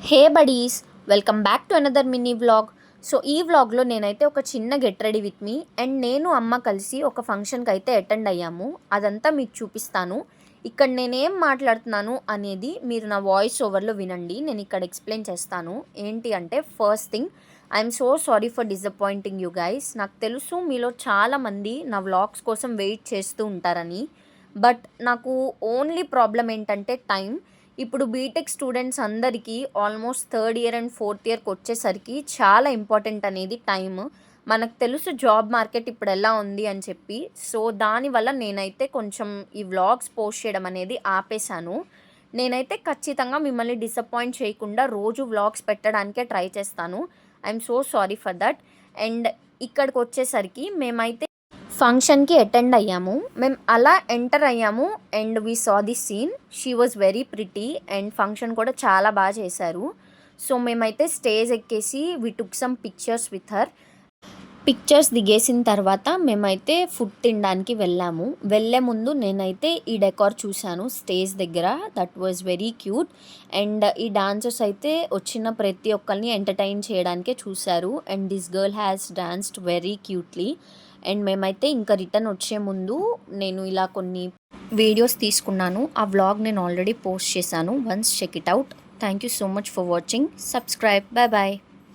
Hey buddies, welcome back to another mini vlog. So ఈ వ్లాగ్లో నేనైతే ఒక చిన్న get ready with me and నేను అమ్మ కలిసి ఒక ఫంక్షన్కి అయితే అటెండ్ అయ్యాము. అదంతా మీకు చూపిస్తాను. ఇక్కడ నేనేం మాట్లాడుతున్నాను అనేది మీరు నా వాయిస్ ఓవర్లో వినండి. నేను ఇక్కడ ఎక్స్ప్లెయిన్ చేస్తాను. ఏంటి అంటే, first thing, I'm so sorry for disappointing you guys. నాకు తెలుసు మీలో చాలామంది నా వ్లాగ్స్ కోసం వెయిట్ చేస్తూ ఉంటారని. బట్ నాకు ఓన్లీ ప్రాబ్లం ఏంటంటే టైం. ఇప్పుడు బీటెక్ స్టూడెంట్స్ అందరికీ almost third year and fourth ఇయర్కి వచ్చేసరికి చాలా ఇంపార్టెంట్ అనేది టైం. మనకు తెలుసు జాబ్ మార్కెట్ ఇప్పుడు ఎలా ఉంది అని చెప్పి. సో దానివల్ల నేనైతే కొంచెం ఈ వ్లాగ్స్ పోస్ట్ చేయడం అనేది ఆపేశాను. నేనైతే ఖచ్చితంగా మిమ్మల్ని డిసప్పాయింట్ చేయకుండా రోజు వ్లాగ్స్ పెట్టడానికే ట్రై చేస్తాను. I'm so sorry for that. And ఇక్కడికి వచ్చేసరికి మేమైతే ఫంక్షన్కి అటెండ్ అయ్యాము. మేము అలా ఎంటర్ అయ్యాము and we saw the scene. She was very pretty and function కూడా చాలా బాగా చేశారు. సో మేమైతే స్టేజ్ ఎక్కేసి we took some pictures with her. Pictures దిగేసిన తర్వాత మేమైతే ఫుడ్ తినడానికి వెళ్ళాము. వెళ్ళే ముందు నేనైతే ఈ డెకార్ చూశాను స్టేజ్ దగ్గర. That was very cute. And ఈ డాన్సర్స్ అయితే వచ్చిన ప్రతి ఒక్కరిని ఎంటర్టైన్ చేయడానికే చూశారు. And this girl has danced very cutely. And మేమైతే ఇంకా రిటర్న్ వచ్చే ముందు నేను ఇలా కొన్ని వీడియోస్ తీసుకున్నాను. ఆ వ్లాగ్ నేను ఆల్రెడీ పోస్ట్ చేశాను. Once check it out. Thank you so much for watching. Subscribe. Bye bye.